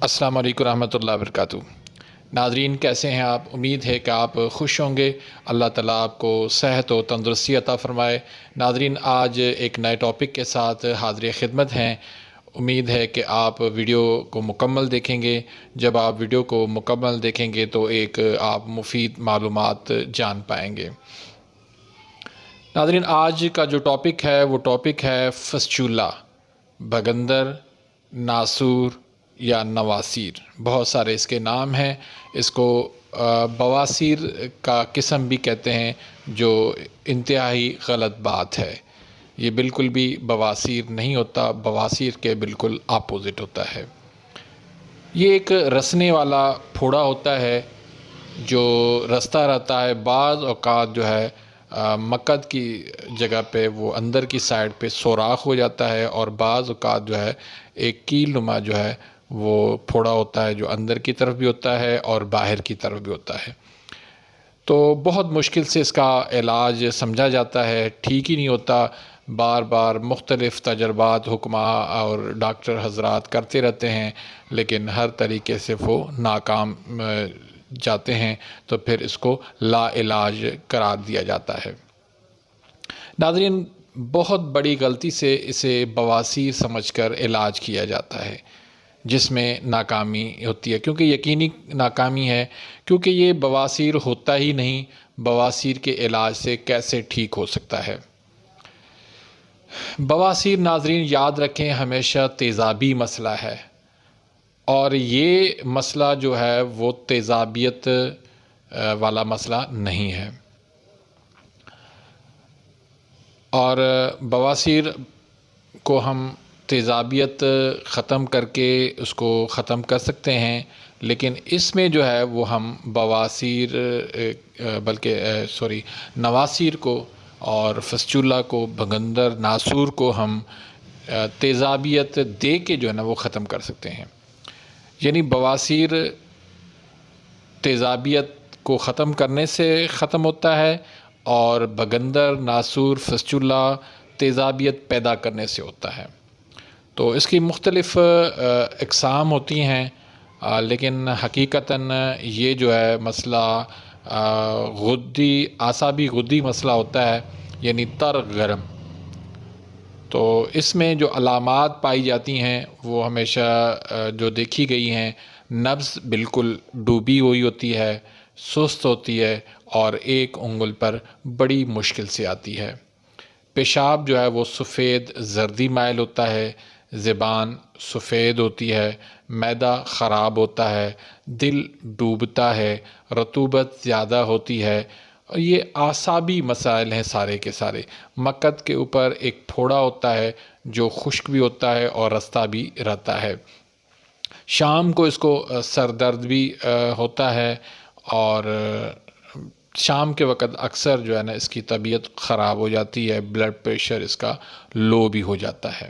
السلام علیکم ورحمۃ اللہ وبرکاتہ۔ ناظرین کیسے ہیں آپ؟ امید ہے کہ آپ خوش ہوں گے۔ اللہ تعالیٰ آپ کو صحت و تندرستی عطا فرمائے۔ ناظرین آج ایک نئے ٹاپک کے ساتھ حاضر خدمت ہیں۔ امید ہے کہ آپ ویڈیو کو مکمل دیکھیں گے۔ جب آپ ویڈیو کو مکمل دیکھیں گے تو ایک آپ مفید معلومات جان پائیں گے۔ ناظرین آج کا جو ٹاپک ہے وہ ٹاپک ہے فسچولا، بگندر، ناسور یا نواسیر۔ بہت سارے اس کے نام ہیں۔ اس کو بواسیر کا قسم بھی کہتے ہیں، جو انتہائی غلط بات ہے۔ یہ بالکل بھی بواسیر نہیں ہوتا، بواسیر کے بالکل اپوزٹ ہوتا ہے۔ یہ ایک رسنے والا پھوڑا ہوتا ہے جو رستا رہتا ہے۔ بعض اوقات جو ہے مقد کی جگہ پہ وہ اندر کی سائڈ پہ سوراخ ہو جاتا ہے، اور بعض اوقات جو ہے ایک کیل نما جو ہے وہ پھوڑا ہوتا ہے، جو اندر کی طرف بھی ہوتا ہے اور باہر کی طرف بھی ہوتا ہے۔ تو بہت مشکل سے اس کا علاج سمجھا جاتا ہے، ٹھیک ہی نہیں ہوتا۔ بار بار مختلف تجربات حکماء اور ڈاکٹر حضرات کرتے رہتے ہیں، لیکن ہر طریقے سے وہ ناکام جاتے ہیں، تو پھر اس کو لا علاج قرار دیا جاتا ہے۔ ناظرین بہت بڑی غلطی سے اسے بواسیر سمجھ کر علاج کیا جاتا ہے، جس میں ناکامی ہوتی ہے، کیونکہ یقینی ناکامی ہے، کیونکہ یہ بواسیر ہوتا ہی نہیں۔ بواسیر کے علاج سے کیسے ٹھیک ہو سکتا ہے؟ بواسیر ناظرین یاد رکھیں ہمیشہ تیزابی مسئلہ ہے، اور یہ مسئلہ جو ہے وہ تیزابیت والا مسئلہ نہیں ہے۔ اور بواسیر کو ہم تیزابیت ختم کر کے اس کو ختم کر سکتے ہیں، لیکن اس میں جو ہے وہ ہم بواسیر نواسیر کو اور فسچولا کو، بگندر، ناسور کو ہم تیزابیت دے کے جو ہے نا وہ ختم کر سکتے ہیں۔ یعنی بواسیر تیزابیت کو ختم کرنے سے ختم ہوتا ہے، اور بگندر، ناسور، فسچولا تیزابیت پیدا کرنے سے ہوتا ہے۔ تو اس کی مختلف اقسام ہوتی ہیں، لیکن حقیقتاً یہ جو ہے مسئلہ اعصابی غدی مسئلہ ہوتا ہے، یعنی تر گرم۔ تو اس میں جو علامات پائی جاتی ہیں وہ ہمیشہ جو دیکھی گئی ہیں، نبض بالکل ڈوبی ہوئی ہوتی ہے، سست ہوتی ہے، اور ایک انگل پر بڑی مشکل سے آتی ہے۔ پیشاب جو ہے وہ سفید زردی مائل ہوتا ہے، زبان سفید ہوتی ہے، معدہ خراب ہوتا ہے، دل ڈوبتا ہے، رطوبت زیادہ ہوتی ہے۔ یہ اعصابی مسائل ہیں سارے کے سارے۔ مقد کے اوپر ایک پھوڑا ہوتا ہے جو خشک بھی ہوتا ہے اور رستہ بھی رہتا ہے۔ شام کو اس کو سر درد بھی ہوتا ہے، اور شام کے وقت اکثر جو ہے نا اس کی طبیعت خراب ہو جاتی ہے، بلڈ پریشر اس کا لو بھی ہو جاتا ہے۔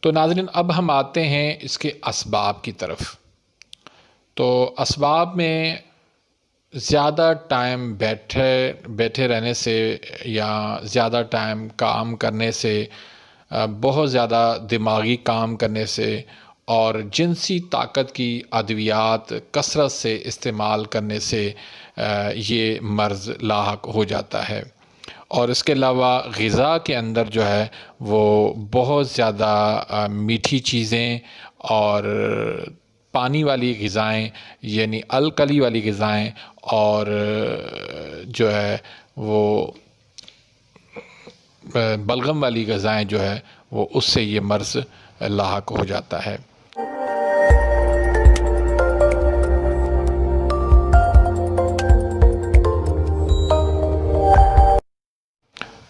تو ناظرین اب ہم آتے ہیں اس کے اسباب کی طرف۔ تو اسباب میں زیادہ ٹائم بیٹھے رہنے سے، یا زیادہ ٹائم کام کرنے سے، بہت زیادہ دماغی کام کرنے سے، اور جنسی طاقت کی ادویات کثرت سے استعمال کرنے سے یہ مرض لاحق ہو جاتا ہے۔ اور اس کے علاوہ غذا کے اندر جو ہے وہ بہت زیادہ میٹھی چیزیں اور پانی والی غذائیں، یعنی الکلی والی غذائیں، اور جو ہے وہ بلغم والی غذائیں جو ہے وہ اس سے یہ مرض لاحق ہو جاتا ہے۔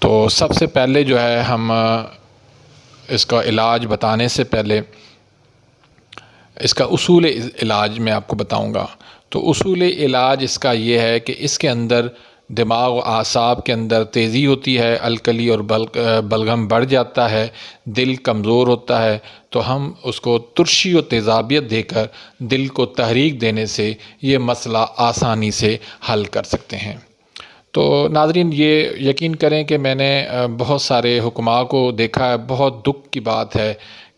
تو سب سے پہلے جو ہے ہم اس کا علاج بتانے سے پہلے اس کا اصول علاج میں آپ کو بتاؤں گا۔ تو اصول علاج اس کا یہ ہے کہ اس کے اندر دماغ و اعصاب کے اندر تیزی ہوتی ہے، الکلی اور بلغم بڑھ جاتا ہے، دل کمزور ہوتا ہے، تو ہم اس کو ترشی و تیزابیت دے کر دل کو تحریک دینے سے یہ مسئلہ آسانی سے حل کر سکتے ہیں۔ تو ناظرین یہ یقین کریں کہ میں نے بہت سارے حکماء کو دیکھا ہے۔ بہت دکھ کی بات ہے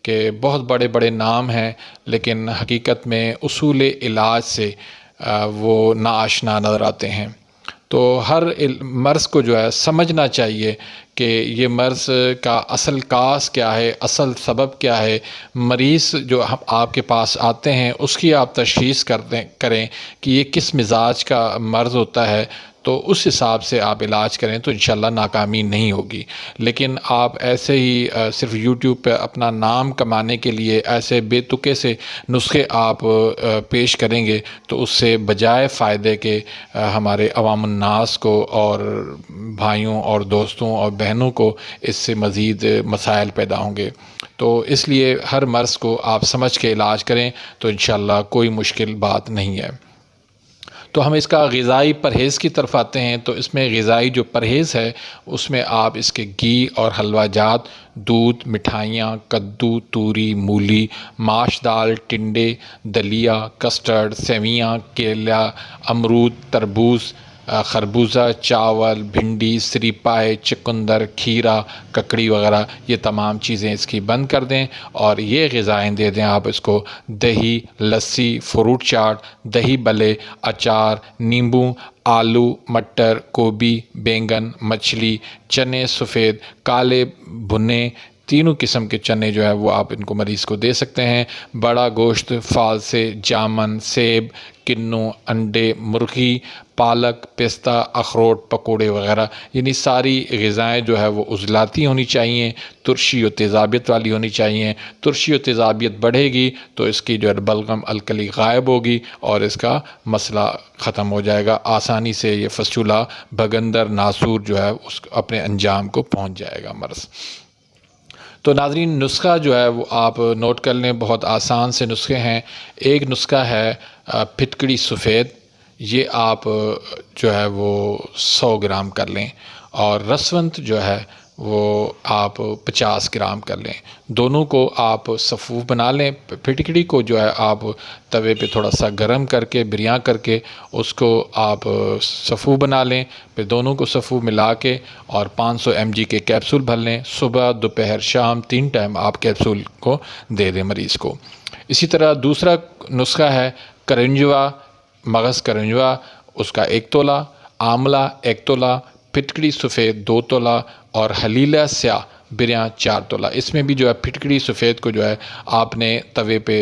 کہ بہت بڑے بڑے نام ہیں لیکن حقیقت میں اصول علاج سے وہ ناآشنا نظر آتے ہیں۔ تو ہر مرض کو جو ہے سمجھنا چاہیے کہ یہ مرض کا اصل کاز کیا ہے، اصل سبب کیا ہے۔ مریض جو آپ کے پاس آتے ہیں اس کی آپ تشخیص کریں کہ یہ کس مزاج کا مرض ہوتا ہے، تو اس حساب سے آپ علاج کریں تو انشاءاللہ ناکامی نہیں ہوگی۔ لیکن آپ ایسے ہی صرف یوٹیوب پہ اپنا نام کمانے کے لیے ایسے بے تکے سے نسخے آپ پیش کریں گے تو اس سے بجائے فائدے کے ہمارے عوام الناس کو اور بھائیوں اور دوستوں اور بہنوں کو اس سے مزید مسائل پیدا ہوں گے۔ تو اس لیے ہر مرض کو آپ سمجھ کے علاج کریں تو انشاءاللہ کوئی مشکل بات نہیں ہے۔ تو ہم اس کا غذائی پرہیز کی طرف آتے ہیں۔ تو اس میں غذائی جو پرہیز ہے اس میں آپ اس کے گھی اور حلوہ جات، دودھ، مٹھائیاں، کدو، توری، مولی، ماش دال، ٹنڈے، دلیا، کسٹرڈ، سیویاں، کیلا، امرود، تربوز، خربوزہ، چاول، بھنڈی، سری پائے، چقندر، کھیرا، ککڑی وغیرہ، یہ تمام چیزیں اس کی بند کر دیں اور یہ غذائیں دے دیں آپ اس کو۔ دہی، لسی، فروٹ چاٹ، دہی بلے، اچار، نیمبو، آلو، مٹر، گوبھی، بینگن، مچھلی، چنے سفید، کالے بھنے، تینوں قسم کے چنے جو ہے وہ آپ ان کو مریض کو دے سکتے ہیں۔ بڑا گوشت، فالسے، جامن، سیب، کنو، انڈے، مرغی، پالک، پستہ، اخروٹ، پکوڑے وغیرہ، یعنی ساری غذائیں جو ہے وہ عضلاتی ہونی چاہیے، ترشی و تیزابیت والی ہونی چاہیے۔ ترشی و تیزابیت بڑھے گی تو اس کی جو ہے بلغم الکلی غائب ہوگی اور اس کا مسئلہ ختم ہو جائے گا۔ آسانی سے یہ فسچولا، بھگندر، ناسور جو ہے اس اپنے انجام کو پہنچ جائے گا مرض۔ تو ناظرین، نسخہ جو ہے وہ آپ نوٹ کر لیں، بہت آسان سے نسخے ہیں۔ ایک نسخہ ہے پھٹکڑی سفید، یہ آپ جو ہے وہ 100 گرام کر لیں، اور رسونت جو ہے وہ آپ 50 گرام کر لیں۔ دونوں کو آپ صفوف بنا لیں۔ پھٹکڑی کو جو ہے آپ توے پہ تھوڑا سا گرم کر کے بریاں کر کے اس کو آپ صفوف بنا لیں، پھر دونوں کو صفوف ملا کے اور 500 mg کے کیپسول بھر لیں۔ صبح، دوپہر، شام 3 ٹائم آپ کیپسول کو دے دیں مریض کو۔ اسی طرح دوسرا نسخہ ہے کرنجوا، مغز کرنجوا، اس کا 1 تولہ، آملہ 1 تولہ، پھٹکڑی سفید 2 تولہ اور حلیلہ سیاہ بریاں 4 تولہ۔ اس میں بھی جو ہے پھٹکڑی سفید کو جو ہے آپ نے توے پہ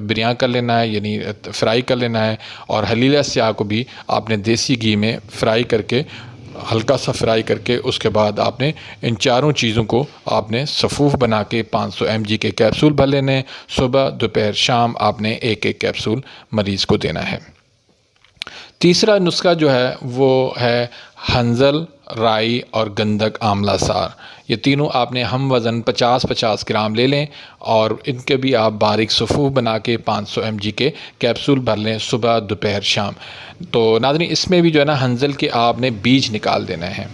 بریاں کر لینا ہے، یعنی فرائی کر لینا ہے، اور حلیلہ سیاہ کو بھی آپ نے دیسی گھی میں فرائی کر کے، ہلکا سا فرائی کر کے، اس کے بعد آپ نے ان چاروں چیزوں کو آپ نے صفوف بنا کے 500 mg کے کیپسول بھر لینے ہیں۔ صبح، دوپہر، شام آپ نے ایک ایک کیپسول مریض کو دینا ہے۔ تیسرا نسخہ جو ہے وہ ہے ہنزل، رائی اور گندک آملہ سار۔ یہ تینوں آپ نے ہم وزن 50-50 گرام لے لیں اور ان کے بھی آپ باریک صفوف بنا کے 500 mg کے کیپسول بھر لیں، صبح، دوپہر، شام۔ تو ناظرین، اس میں بھی جو ہے نا ہنزل کے آپ نے بیج نکال دینا ہے،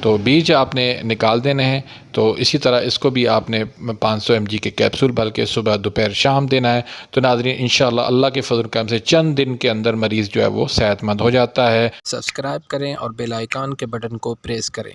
تو بیج آپ نے نکال دینے ہیں۔ تو اسی طرح اس کو بھی آپ نے 500 mg کے کیپسول بھر کے صبح، دوپہر، شام دینا ہے۔ تو ناظرین، انشاءاللہ اللہ کے فضل و کرم سے چند دن کے اندر مریض جو ہے وہ صحت مند ہو جاتا ہے۔ سبسکرائب کریں اور بیل آئیکن کے بٹن کو پریس کریں۔